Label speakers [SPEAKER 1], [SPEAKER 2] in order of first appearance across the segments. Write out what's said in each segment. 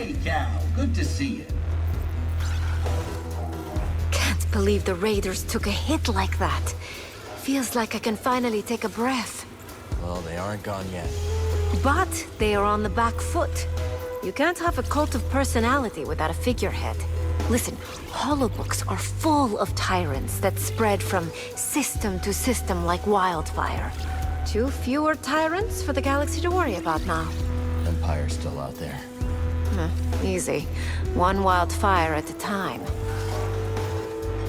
[SPEAKER 1] Hey, Cal. Good to see you.
[SPEAKER 2] Can't believe the Raiders took a hit like that. Feels like I can finally take a breath.
[SPEAKER 3] Well, they aren't gone yet.
[SPEAKER 2] But they are on the back foot. You can't have a cult of personality without a figurehead. Listen, holobooks are full of tyrants that spread from system to system like wildfire. 2 fewer tyrants for the galaxy to worry about now.
[SPEAKER 3] Empire's still out there.
[SPEAKER 2] Easy. 1 wildfire at a time.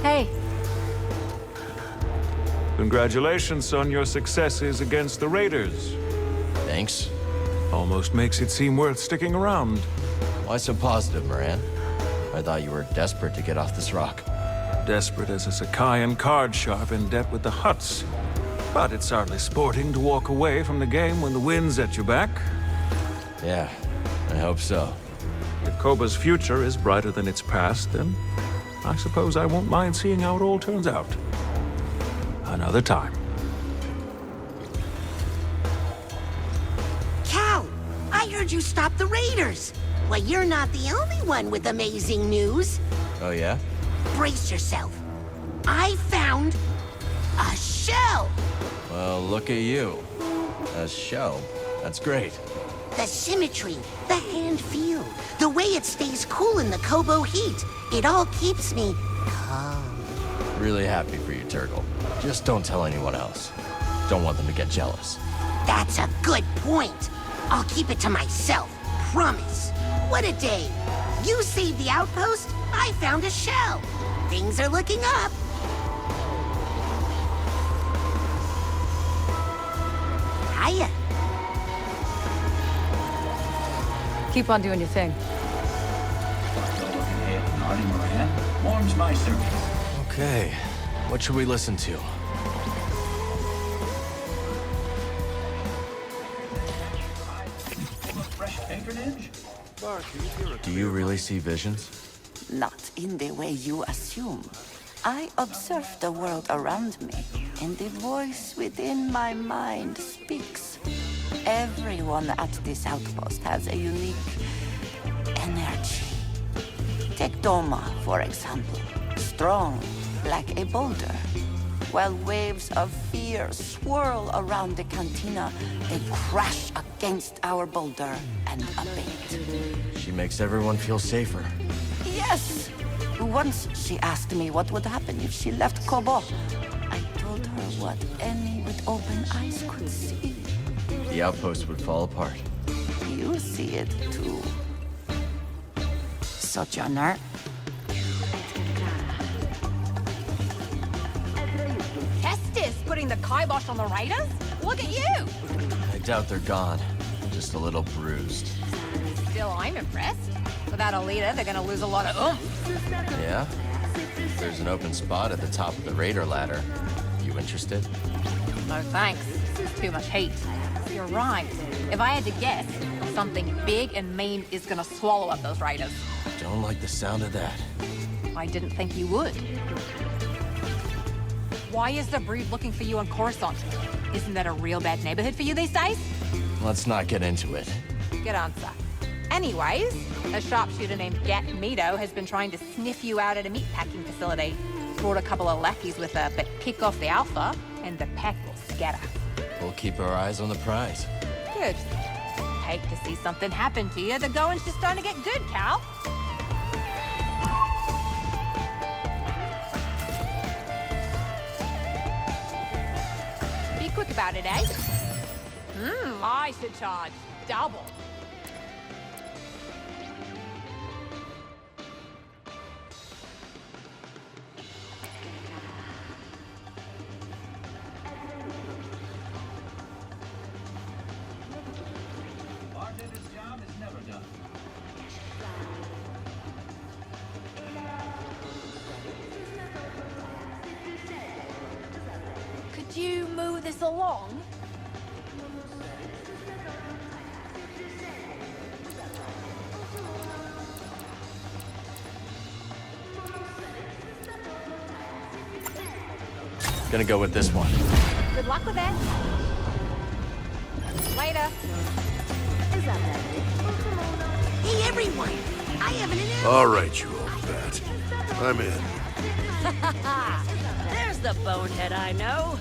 [SPEAKER 2] Hey.
[SPEAKER 4] Congratulations on your successes against the Raiders.
[SPEAKER 3] Thanks.
[SPEAKER 4] Almost makes it seem worth sticking around.
[SPEAKER 3] Why so positive, Moran? I thought you were desperate to get off this rock.
[SPEAKER 4] Desperate as a Sakayan card sharp in debt with the Hutts. But it's hardly sporting to walk away from the game when the wind's at your back.
[SPEAKER 3] Yeah, I hope so.
[SPEAKER 4] If Koba's future is brighter than its past, then I suppose I won't mind seeing how it all turns out. Another time.
[SPEAKER 5] Cal, I heard you stop the Raiders. Well, you're not the only one with amazing news.
[SPEAKER 3] Oh, yeah?
[SPEAKER 5] Brace yourself. I found a shell.
[SPEAKER 3] Well, look at you. A shell. That's great.
[SPEAKER 5] The symmetry, the hand feel, the way it stays cool in the Kobo heat. It all keeps me calm.
[SPEAKER 3] Really happy for you, Turtle. Just don't tell anyone else. Don't want them to get jealous.
[SPEAKER 5] That's a good point. I'll keep it to myself. Promise. What a day. You saved the outpost, I found a shell. Things are looking up. Hiya.
[SPEAKER 6] Keep on doing your thing.
[SPEAKER 1] Looking ahead, naughty Moran. Warms my service.
[SPEAKER 3] Okay, what should we listen to?
[SPEAKER 1] Fresh patronage?
[SPEAKER 3] Do you really see visions?
[SPEAKER 7] Not in the way you assume. I observe the world around me, and the voice within my mind speaks. Everyone at this outpost has a unique energy. Take Doma, for example. Strong, like a boulder. While waves of fear swirl around the cantina, they crash against our boulder and abate.
[SPEAKER 3] She makes everyone feel safer.
[SPEAKER 7] Yes! Once she asked me what would happen if she left Kobo. I told her what any with open eyes could see.
[SPEAKER 3] The outpost would fall apart.
[SPEAKER 7] You see it too. Sojourner.
[SPEAKER 6] Kestis putting the kibosh on the Raiders? Look at you!
[SPEAKER 3] I doubt they're gone. Just a little bruised.
[SPEAKER 6] Still, I'm impressed. Without a leader, they're gonna lose a lot of oomph.
[SPEAKER 3] Yeah? There's an open spot at the top of the Raider ladder. You interested?
[SPEAKER 6] No thanks. Too much heat. You're right. If I had to guess, something big and mean is gonna swallow up those Raiders.
[SPEAKER 3] Don't like the sound of that.
[SPEAKER 6] I didn't think you would. Why is the Brood looking for you on Coruscant? Isn't that a real bad neighborhood for you these days?
[SPEAKER 3] Let's not get into it.
[SPEAKER 6] Good answer. Anyways, a sharpshooter named Gat Mito has been trying to sniff you out at a meatpacking facility. Brought a couple of lackeys with her, but pick off the Alpha, and the pack will scatter.
[SPEAKER 3] We'll keep our eyes on the prize.
[SPEAKER 6] Good. Hate to see something happen to you. The going's just starting to get good, Cal. Be quick about it, eh? I should charge double.
[SPEAKER 1] Bartender's job is never done.
[SPEAKER 6] Could you move this along?
[SPEAKER 3] Gonna go with this one.
[SPEAKER 6] Good luck with it. Later.
[SPEAKER 5] Hey, everyone! I have an announcement.
[SPEAKER 8] All right, you old bat. I'm in.
[SPEAKER 9] There's the bonehead I know.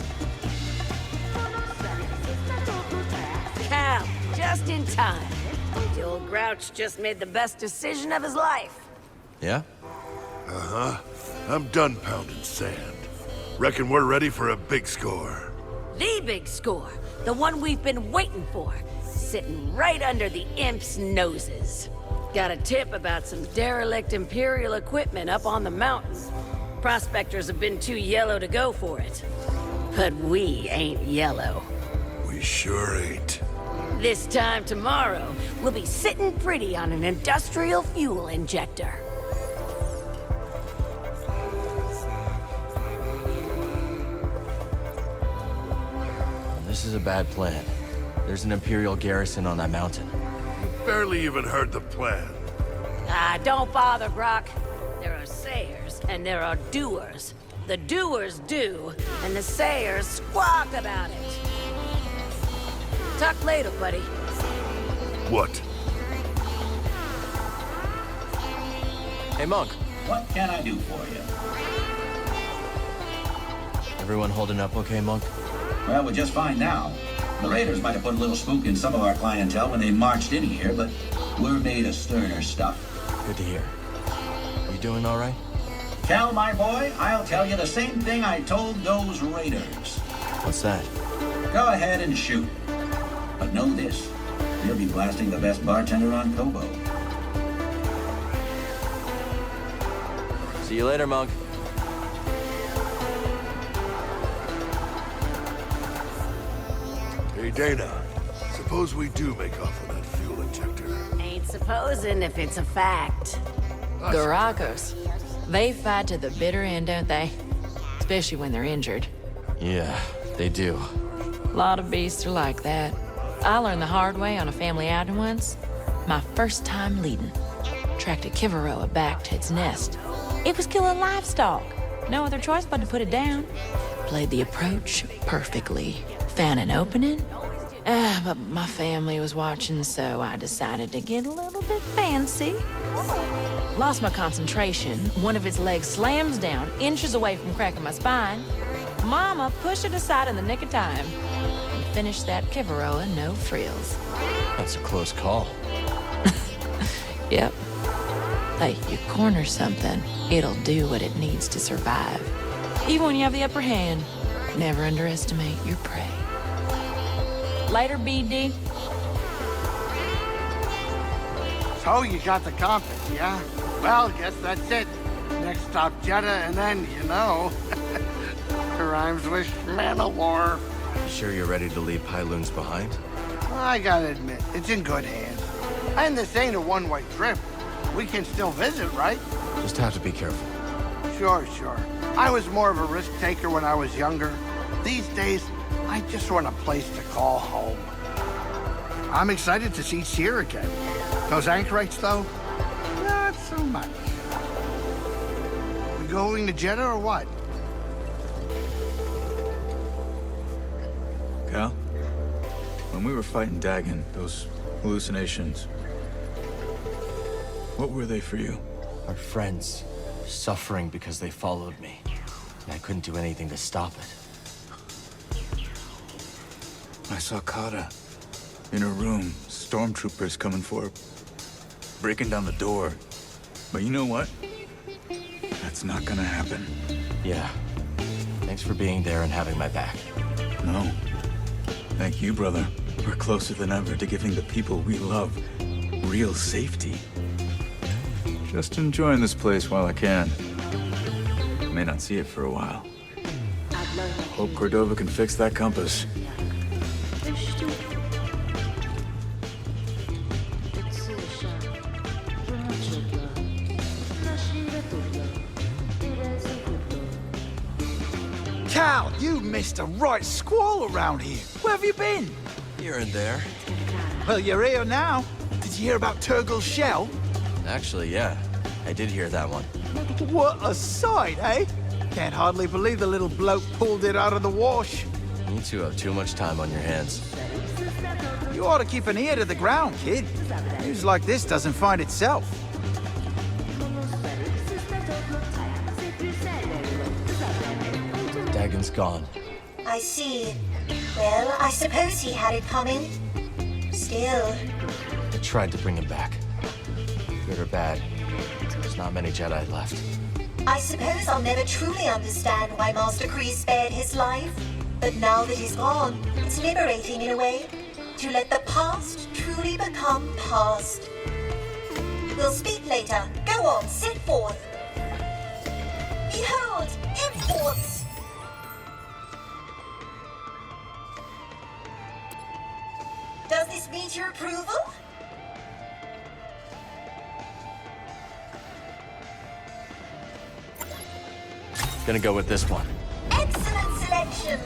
[SPEAKER 9] Cal, just in time. The old grouch just made the best decision of his life.
[SPEAKER 3] Yeah?
[SPEAKER 8] Uh-huh. I'm done pounding sand. Reckon we're ready for a big score.
[SPEAKER 9] The big score. The one we've been waiting for. Sitting right under the imps' noses. Got a tip about some derelict Imperial equipment up on the mountain. Prospectors have been too yellow to go for it. But we ain't yellow.
[SPEAKER 8] We sure ain't.
[SPEAKER 9] This time tomorrow, we'll be sitting pretty on an industrial fuel injector.
[SPEAKER 3] This is a bad plan. There's an Imperial garrison on that mountain.
[SPEAKER 8] Barely even heard the plan.
[SPEAKER 9] Ah, don't bother, Brock. There are sayers, and there are doers. The doers do, and the sayers squawk about it. Talk later, buddy.
[SPEAKER 8] What?
[SPEAKER 3] Hey, Monk.
[SPEAKER 1] What can I do for you?
[SPEAKER 3] Everyone holding up okay, Monk?
[SPEAKER 1] Well, we're just fine now. The raiders might have put a little spook in some of our clientele when they marched in here, but we're made of sterner stuff.
[SPEAKER 3] Good to hear. You doing all right?
[SPEAKER 1] Cal, my boy, I'll tell you the same thing I told those raiders.
[SPEAKER 3] What's that?
[SPEAKER 1] Go ahead and shoot. But know this, you'll be blasting the best bartender on Kobo.
[SPEAKER 3] See you later, Monk.
[SPEAKER 8] Hey, Dana. Suppose we do make off with that fuel injector.
[SPEAKER 9] Ain't supposing if it's a fact.
[SPEAKER 10] Garagos. They fight to the bitter end, don't they? Especially when they're injured.
[SPEAKER 3] Yeah, they do.
[SPEAKER 10] A lot of beasts are like that. I learned the hard way on a family outing once. My first time leading. Tracked a Kivaroa back to its nest. It was killing livestock. No other choice but to put it down. Played the approach perfectly. Found an opening. But my family was watching, so I decided to get a little bit fancy. Lost my concentration. One of its legs slams down, inches away from cracking my spine. Mama pushed it aside in the nick of time. And finished that Kivaroa no frills.
[SPEAKER 3] That's a close call.
[SPEAKER 10] Yep. Hey, you corner something, it'll do what it needs to survive. Even when you have the upper hand, never underestimate your prey. Later, BD.
[SPEAKER 11] So you got the compass, yeah? Well, guess that's it. Next stop Jeddah, and then, you know, it rhymes with Mandalore.
[SPEAKER 3] You sure you're ready to leave Pyloons behind?
[SPEAKER 11] Well, I gotta admit, it's in good hands. And this ain't a one-way trip. We can still visit, right?
[SPEAKER 3] Just have to be careful.
[SPEAKER 11] Sure. I was more of a risk taker when I was younger. These days, I just want a place to call home. I'm excited to see Seer again. Those anchorites, though, not so much. We going to Jeddah or what?
[SPEAKER 12] Cal, when we were fighting Dagon, those hallucinations, what were they for you?
[SPEAKER 3] Our friends, suffering because they followed me. And I couldn't do anything to stop it.
[SPEAKER 12] I saw Kata in her room, stormtroopers coming for her, breaking down the door. But you know what? That's not gonna happen.
[SPEAKER 3] Yeah. Thanks for being there and having my back.
[SPEAKER 12] No. Thank you, brother. We're closer than ever to giving the people we love real safety. Just enjoying this place while I can. May not see it for a while. Hope Cordova can fix that compass.
[SPEAKER 13] Cal, you missed a right squall around here. Where have you been?
[SPEAKER 3] Here and there.
[SPEAKER 13] Well, you're here now. Did you hear about Turgle's shell?
[SPEAKER 3] Actually, yeah. I did hear that one.
[SPEAKER 13] What a sight, eh? Can't hardly believe the little bloke pulled it out of the wash.
[SPEAKER 3] You two have too much time on your hands.
[SPEAKER 13] You ought to keep an ear to the ground, kid. News like this doesn't find itself.
[SPEAKER 3] Dagon's gone.
[SPEAKER 14] I see. Well, I suppose he had it coming. Still.
[SPEAKER 3] I tried to bring him back. Good or bad, there's not many Jedi left.
[SPEAKER 14] I suppose I'll never truly understand why Master Kree spared his life. But now that he's gone, it's liberating in a way. To let the past truly become past. We'll speak later. Go on, set forth. Behold, imports! Does this meet your approval?
[SPEAKER 3] Gonna go with this one.
[SPEAKER 14] Excellent selection!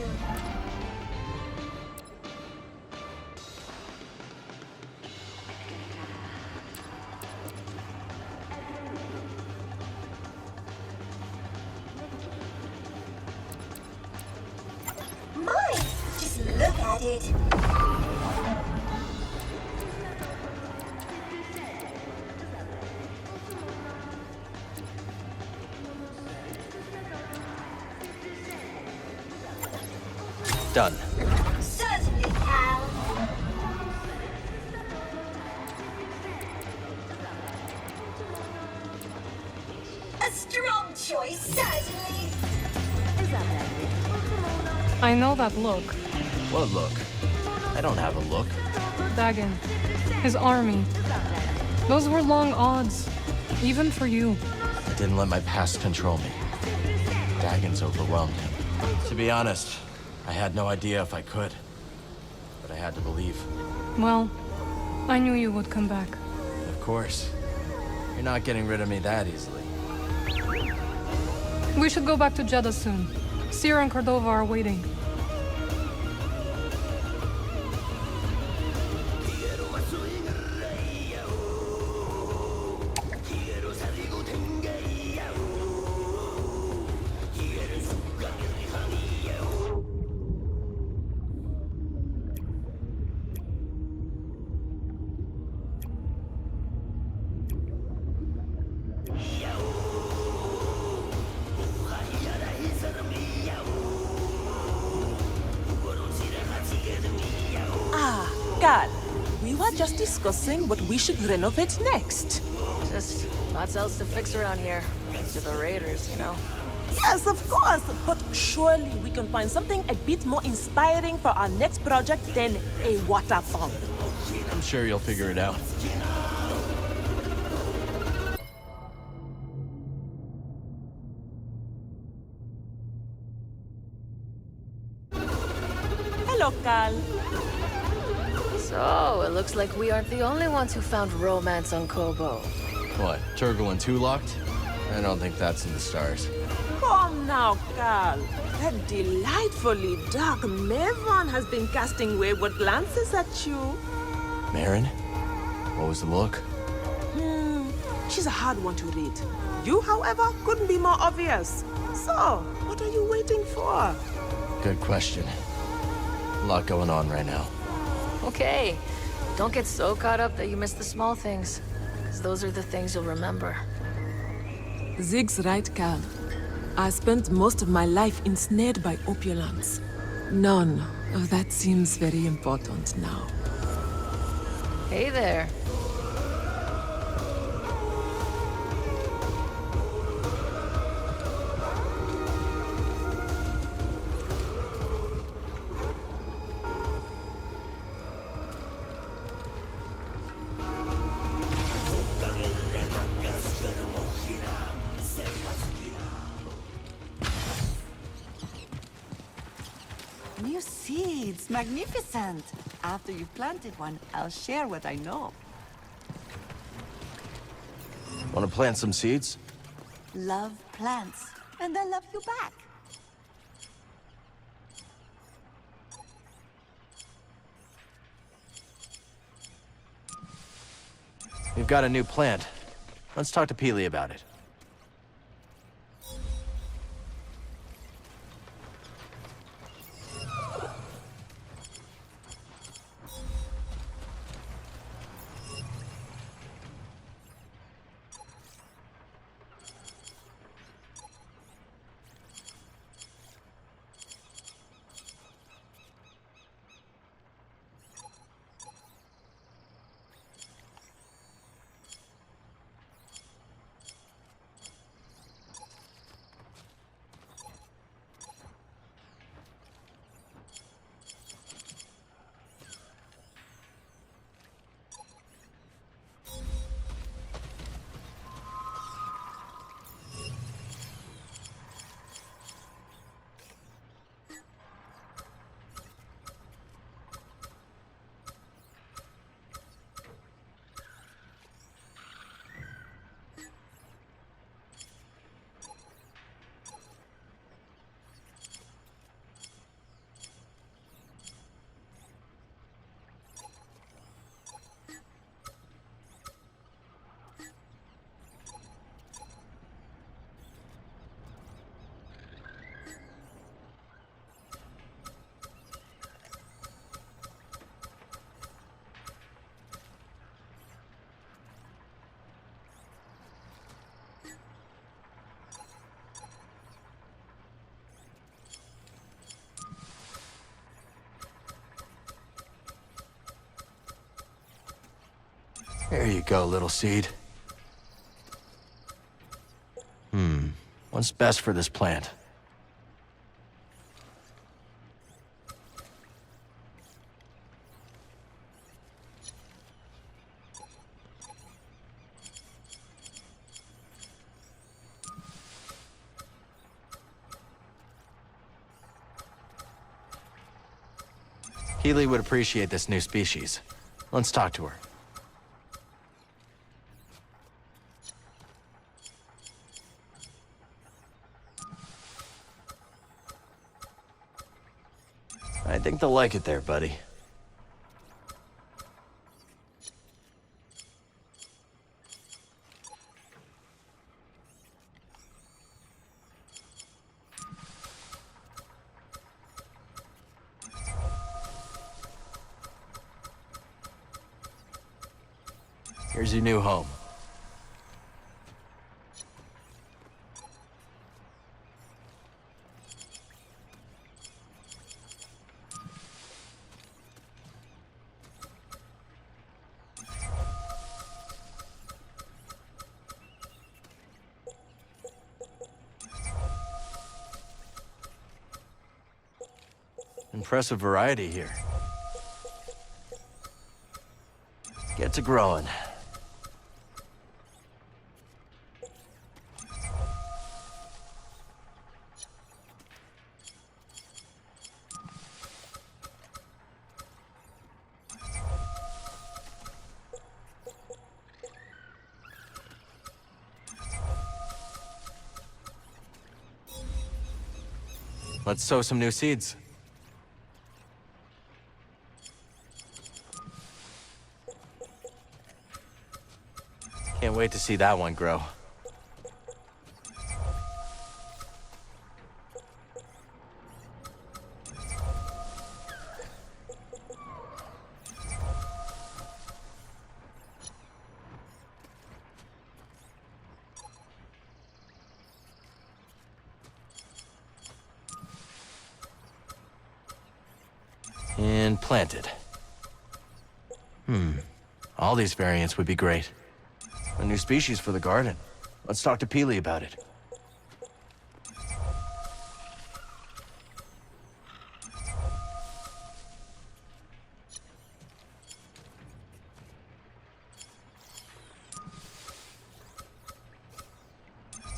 [SPEAKER 14] My, just look at it.
[SPEAKER 3] Done.
[SPEAKER 14] Certainly, Cal. A strong choice, certainly.
[SPEAKER 15] I know that look.
[SPEAKER 3] What look? I don't have a look.
[SPEAKER 15] Dagon. His army. Those were long odds. Even for you.
[SPEAKER 3] I didn't let my past control me. Dagon's overwhelmed him. To be honest, I had no idea if I could. But I had to believe.
[SPEAKER 15] Well, I knew you would come back.
[SPEAKER 3] Of course. You're not getting rid of me that easily.
[SPEAKER 15] We should go back to Jeddah soon. Seer and Cordova are waiting.
[SPEAKER 16] Gal, we were just discussing what we should renovate next.
[SPEAKER 9] Just lots else to fix around here. Thanks to the raiders, you know.
[SPEAKER 16] Yes, of course, but surely we can find something a bit more inspiring for our next project than a waterfall.
[SPEAKER 3] I'm sure you'll figure it out.
[SPEAKER 16] Hello, Cal.
[SPEAKER 2] So, it looks like we aren't the only ones who found romance on Kobo.
[SPEAKER 3] What, Turgle and 2 locked? I don't think that's in the stars.
[SPEAKER 16] Come now, Cal. That delightfully dark Maven has been casting wayward glances at you.
[SPEAKER 3] Marin? What was the look?
[SPEAKER 16] She's a hard one to read. You, however, couldn't be more obvious. So, what are you waiting for?
[SPEAKER 3] Good question. A lot going on right now.
[SPEAKER 2] Okay, don't get so caught up that you miss the small things. Because those are the things you'll remember.
[SPEAKER 16] Zig's right, Cal. I spent most of my life ensnared by opulence. None of that seems very important now.
[SPEAKER 2] Hey there.
[SPEAKER 7] New seeds, magnificent. After you've planted one, I'll share what I know.
[SPEAKER 3] Want to plant some seeds?
[SPEAKER 7] Love plants, and they'll love you back.
[SPEAKER 3] We've got a new plant. Let's talk to Peely about it. There you go, little seed. What's best for this plant? Keely would appreciate this new species. Let's talk to her. I think they'll like it there, buddy. Here's your new home. Impressive variety here. Get to growing. Let's sow some new seeds. Can't wait to see that one grow. And planted. All these variants would be great. A new species for the garden. Let's talk to Peely about it.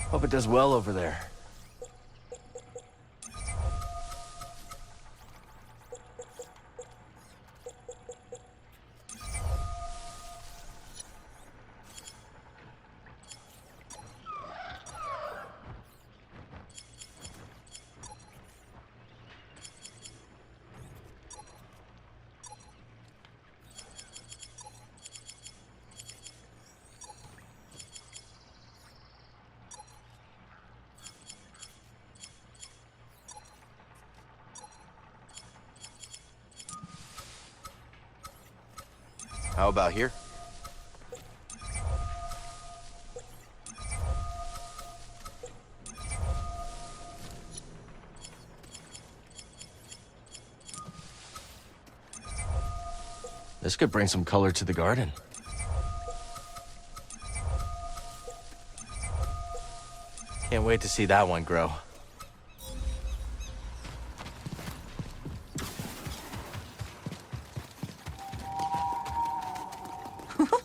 [SPEAKER 3] Hope it does well over there. How about here? This could bring some color to the garden. Can't wait to see that one grow.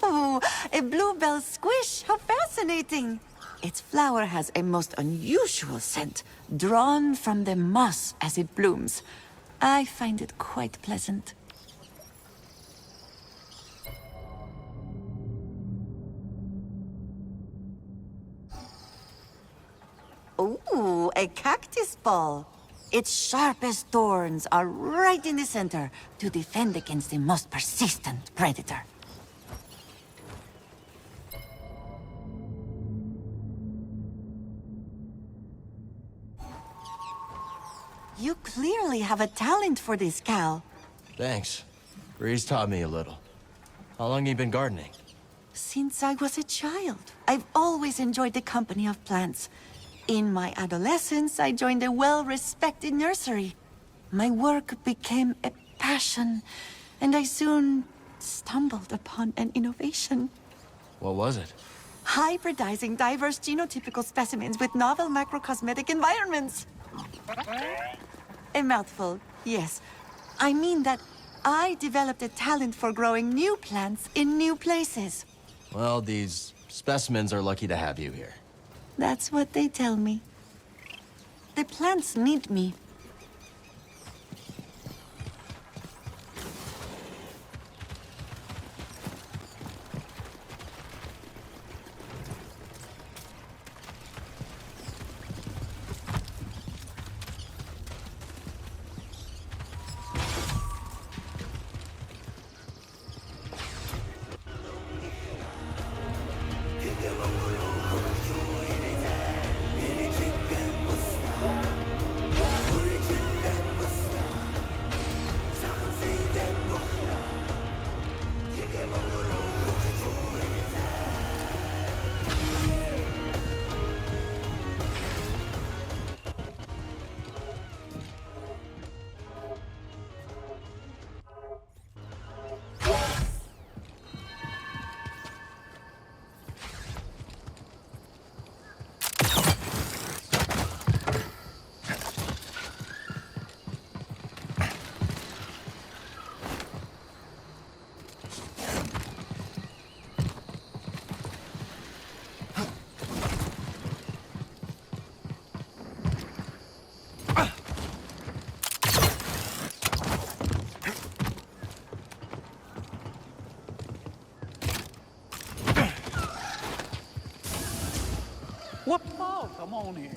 [SPEAKER 7] Ooh, a bluebell squish! How fascinating! Its flower has a most unusual scent, drawn from the moss as it blooms. I find it quite pleasant. Ooh, a cactus ball. Its sharpest thorns are right in the center to defend against the most persistent predator. You clearly have a talent for this, Cal.
[SPEAKER 3] Thanks. Breeze taught me a little. How long you been gardening?
[SPEAKER 7] Since I was a child, I've always enjoyed the company of plants. In my adolescence, I joined a well-respected nursery. My work became a passion, and I soon stumbled upon an innovation.
[SPEAKER 3] What was it?
[SPEAKER 7] Hybridizing diverse genotypical specimens with novel macrocosmetic environments. A mouthful, yes. I mean that I developed a talent for growing new plants in new places.
[SPEAKER 3] Well, these specimens are lucky to have you here.
[SPEAKER 7] That's what they tell me. The plants need me.
[SPEAKER 13] What? Oh, come on in.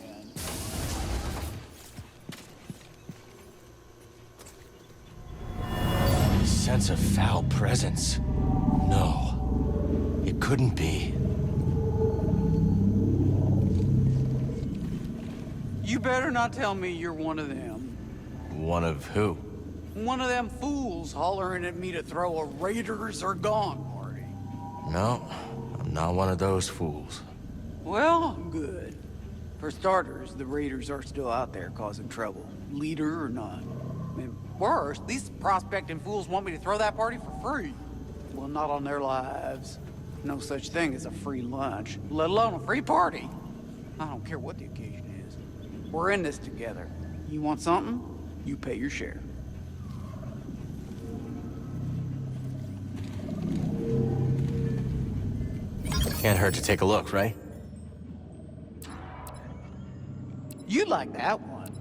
[SPEAKER 3] Sense of foul presence. No, it couldn't be.
[SPEAKER 13] You better not tell me you're one of them.
[SPEAKER 3] One of who?
[SPEAKER 13] One of them fools hollering at me to throw a Raiders are gone party.
[SPEAKER 3] No, I'm not one of those fools.
[SPEAKER 13] Well, good. For starters, the Raiders are still out there causing trouble, leader or not. And worse, these prospecting fools want me to throw that party for free. Well, not on their lives. No such thing as a free lunch, let alone a free party. I don't care what the occasion is. We're in this together. You want something? You pay your share.
[SPEAKER 3] Can't hurt to take a look, right?
[SPEAKER 13] You like that one.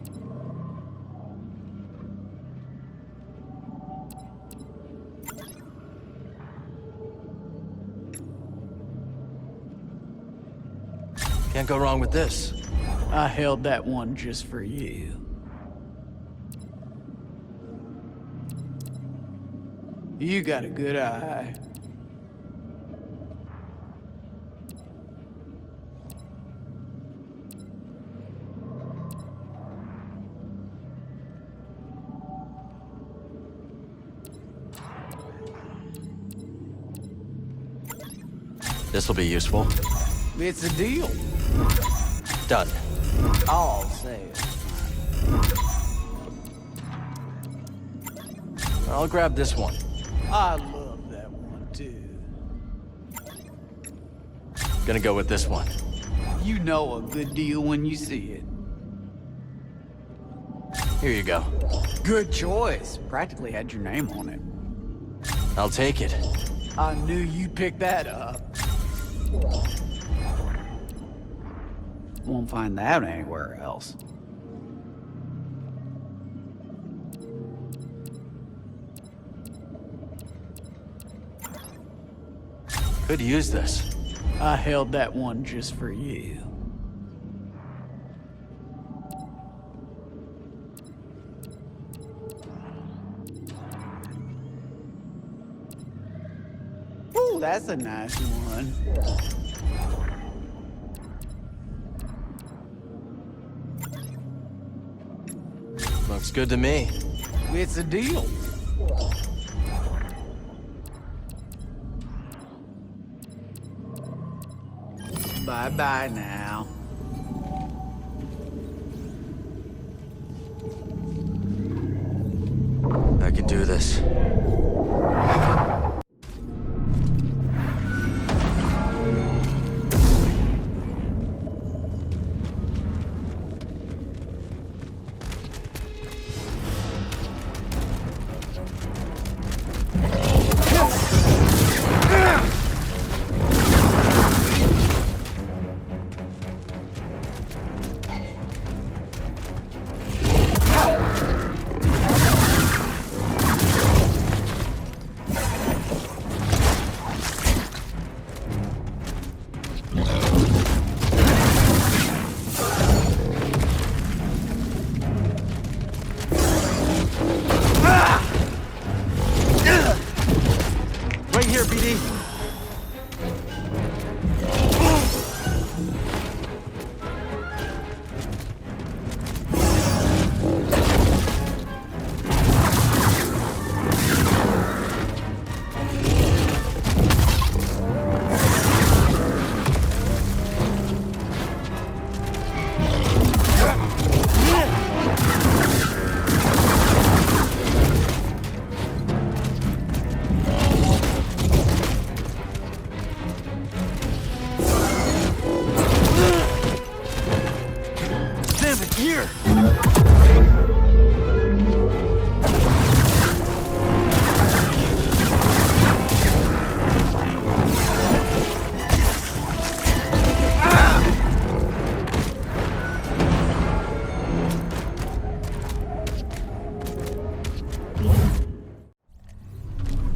[SPEAKER 3] Can't go wrong with this.
[SPEAKER 13] I held that one just for you. You got a good eye.
[SPEAKER 3] This'll be useful.
[SPEAKER 13] It's a deal.
[SPEAKER 3] Done.
[SPEAKER 13] I'll say it.
[SPEAKER 3] I'll grab this one.
[SPEAKER 13] I love that one, too.
[SPEAKER 3] Gonna go with this one.
[SPEAKER 13] You know a good deal when you see it.
[SPEAKER 3] Here you go.
[SPEAKER 13] Good choice. Practically had your name on it.
[SPEAKER 3] I'll take it.
[SPEAKER 13] I knew you'd pick that up. Won't find that anywhere else.
[SPEAKER 3] Could use this.
[SPEAKER 13] I held that one just for you. Ooh, that's a nice one.
[SPEAKER 3] Looks good to me.
[SPEAKER 13] It's a deal. Bye-bye now.
[SPEAKER 3] I can do this. here, BD.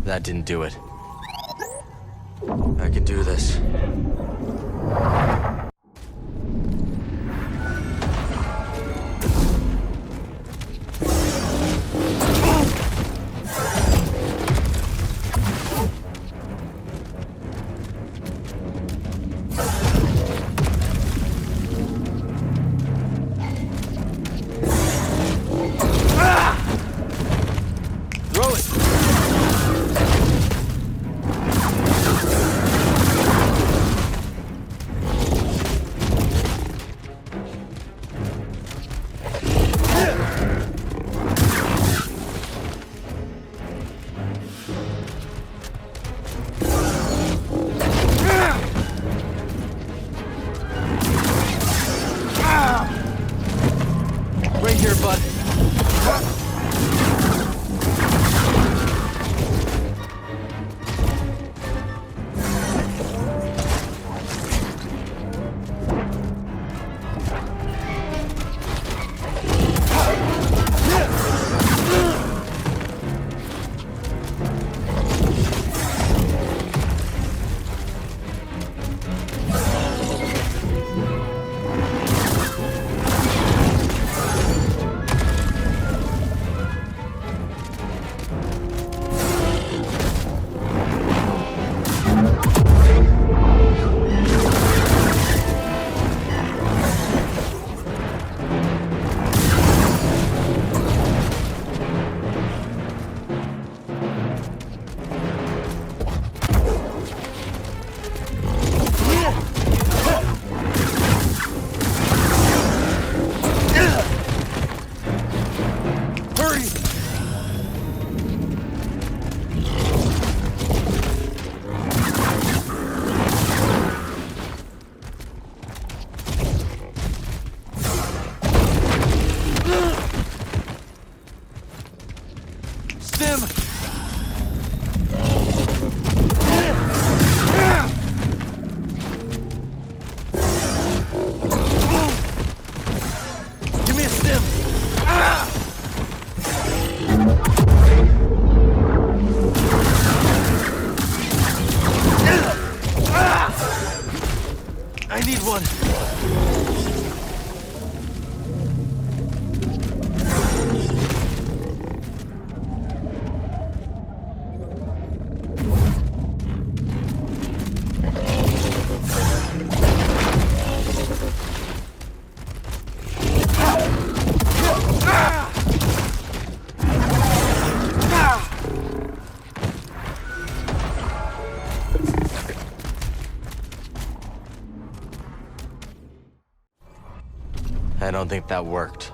[SPEAKER 3] That didn't do it. I can do this. Right here, bud. I need one. I don't think that worked.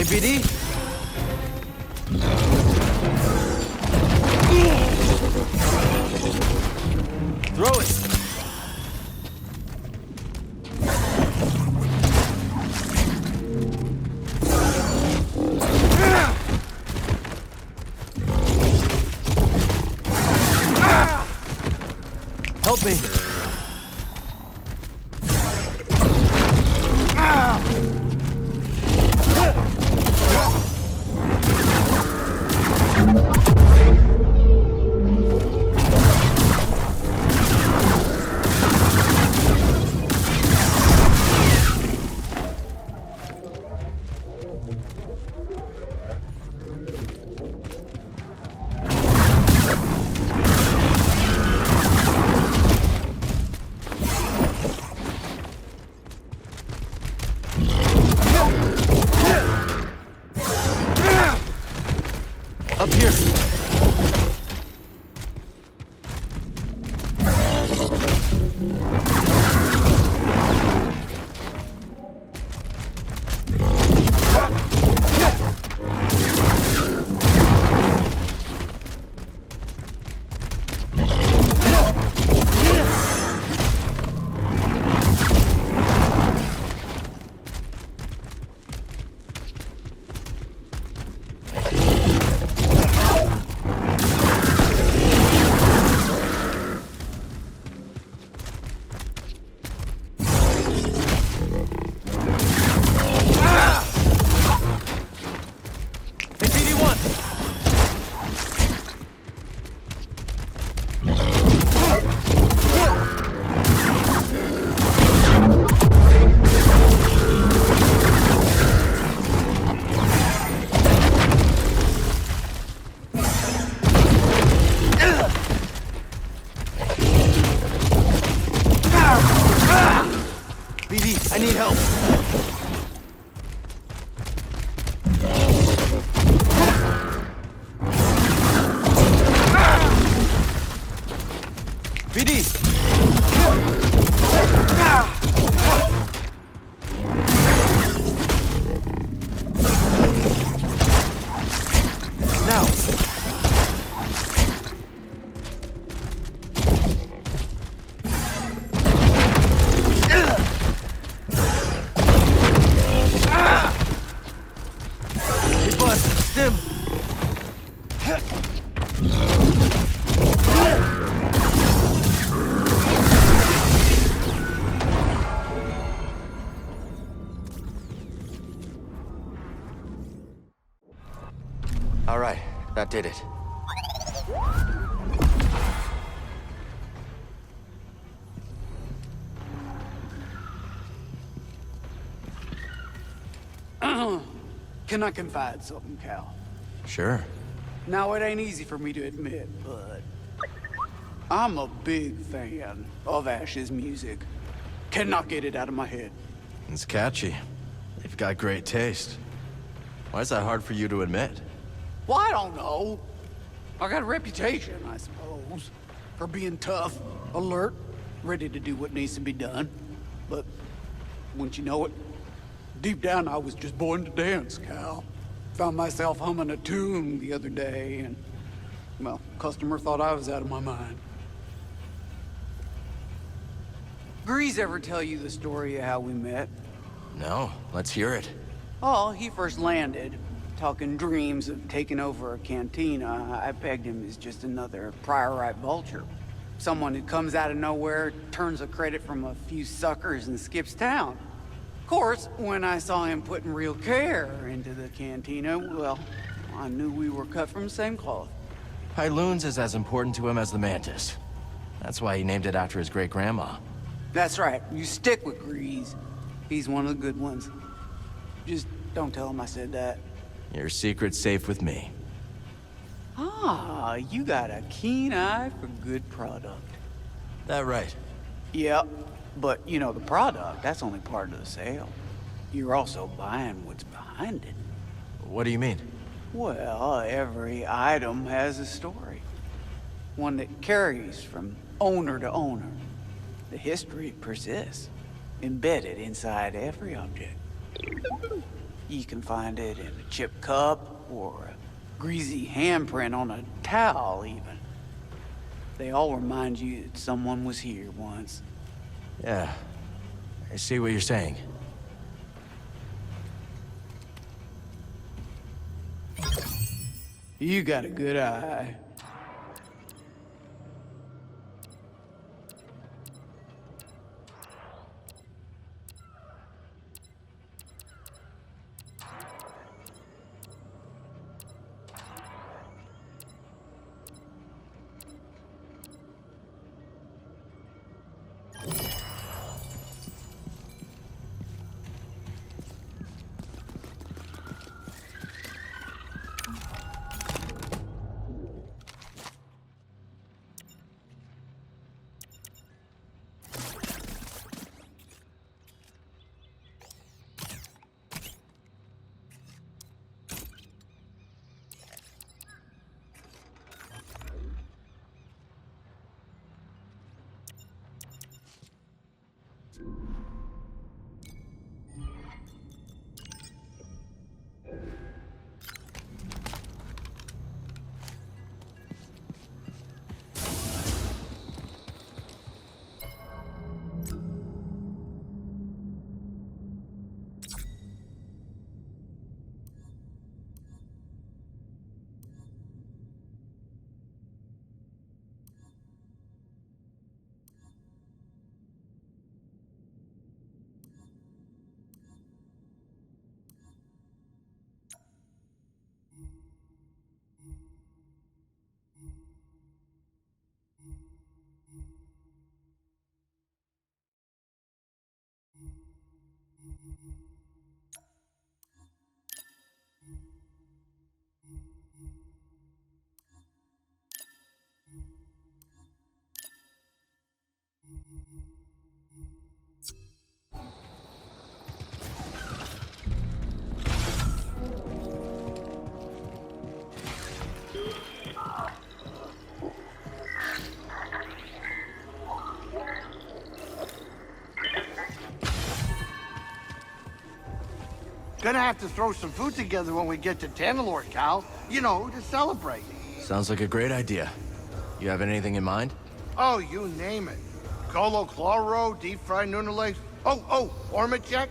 [SPEAKER 3] KPD? Throw it! Help me! Up here. I need help. BD! Now! All right, that did it.
[SPEAKER 13] Can I confide something, Cal?
[SPEAKER 3] Sure.
[SPEAKER 13] Now, it ain't easy for me to admit, but I'm a big fan of Ash's music. Cannot get it out of my head.
[SPEAKER 3] It's catchy. You've got great taste. Why is that hard for you to admit?
[SPEAKER 13] Well, I don't know. I got a reputation, I suppose, for being tough, alert, ready to do what needs to be done. But, wouldn't you know it, deep down I was just born to dance, Cal. Found myself humming a tune the other day, and, well, customer thought I was out of my mind. Grease ever tell you the story of how we met?
[SPEAKER 3] No, let's hear it.
[SPEAKER 13] Oh, he first landed, talking dreams of taking over a cantina. I pegged him as just another prior-right vulture. Someone who comes out of nowhere, turns a credit from a few suckers and skips town. Of course, when I saw him putting real care into the cantina, well, I knew we were cut from the same cloth.
[SPEAKER 3] Pyloons is as important to him as the Mantis. That's why he named it after his great-grandma.
[SPEAKER 13] That's right. You stick with Grease. He's one of the good ones. Just don't tell him I said that.
[SPEAKER 3] Your secret's safe with me.
[SPEAKER 13] Ah, you got a keen eye for good product.
[SPEAKER 3] That right?
[SPEAKER 13] Yep. But, you know, the product, that's only part of the sale. You're also buying what's behind it.
[SPEAKER 3] What do you mean?
[SPEAKER 13] Well, every item has a story. One that carries from owner to owner. The history persists, embedded inside every object. You can find it in a chipped cup or a greasy handprint on a towel, even. They all remind you that someone was here once.
[SPEAKER 3] Yeah, I see what you're saying.
[SPEAKER 13] You got a good eye.
[SPEAKER 11] Gonna have to throw some food together when we get to Tanalorr, Cal. You know, to celebrate.
[SPEAKER 3] Sounds like a great idea. You have anything in mind?
[SPEAKER 11] Oh, you name it. Colo Chloro, deep-fried Nuna legs. Oh, Ormachek?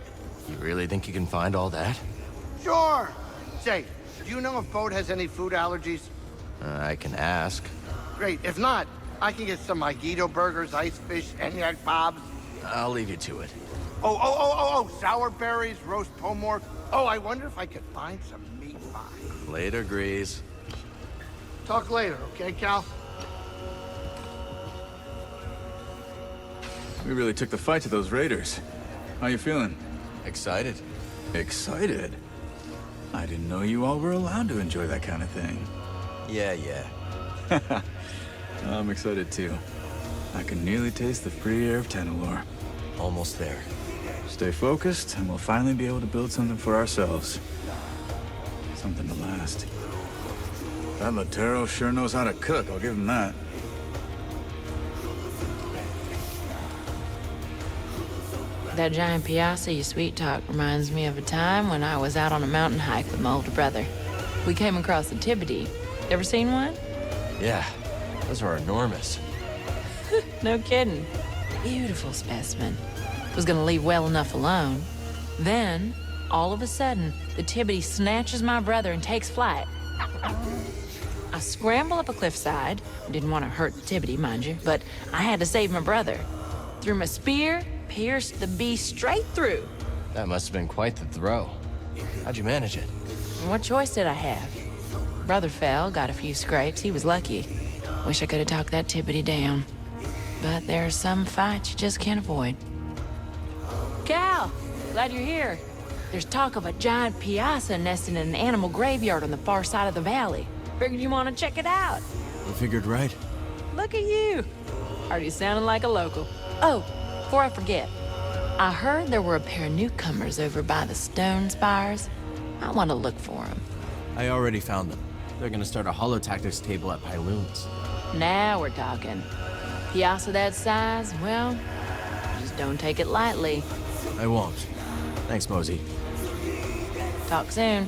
[SPEAKER 3] You really think you can find all that?
[SPEAKER 11] Sure. Say, do you know if Bode has any food allergies?
[SPEAKER 3] I can ask.
[SPEAKER 11] Great. If not, I can get some mojito burgers, ice fish, eniac bobs.
[SPEAKER 3] I'll leave you to it.
[SPEAKER 11] Oh, sour berries, roast pomork. Oh, I wonder if I could find some meat pie.
[SPEAKER 3] Later, Grease.
[SPEAKER 11] Talk later, okay, Cal?
[SPEAKER 12] We really took the fight to those raiders. How you feeling?
[SPEAKER 3] Excited.
[SPEAKER 12] Excited? I didn't know you all were allowed to enjoy that kind of thing.
[SPEAKER 3] Yeah.
[SPEAKER 12] I'm excited too. I can nearly taste the free air of Tanalorr.
[SPEAKER 3] Almost there.
[SPEAKER 12] Stay focused, and we'll finally be able to build something for ourselves. Something to last. That Latero sure knows how to cook, I'll give him that.
[SPEAKER 10] That giant piazza you sweet talk reminds me of a time when I was out on a mountain hike with my older brother. We came across the Tibity. Ever seen one?
[SPEAKER 3] Yeah, those are enormous.
[SPEAKER 10] No kidding. Beautiful specimen. Was gonna leave well enough alone. Then, all of a sudden, the Tibity snatches my brother and takes flight. I scramble up a cliffside. Didn't want to hurt the Tibity, mind you, but I had to save my brother. Threw my spear, pierced the beast straight through.
[SPEAKER 3] That must have been quite the throw. How'd you manage it?
[SPEAKER 10] And what choice did I have? Brother fell, got a few scrapes. He was lucky. Wish I could have talked that Tibity down. But there are some fights you just can't avoid. Cal, glad you're here. There's talk of a giant piazza nesting in an animal graveyard on the far side of the valley. Figured you want to check it out.
[SPEAKER 3] You figured right.
[SPEAKER 10] Look at you. Already sounding like a local. Oh, before I forget, I heard there were a pair of newcomers over by the stone spires. I want to look for them.
[SPEAKER 3] I already found them. They're gonna start a holotactics table at Pyloon's.
[SPEAKER 10] Now we're talking. Piazza that size, well, just don't take it lightly.
[SPEAKER 3] I won't. Thanks, Mosey.
[SPEAKER 10] Talk soon.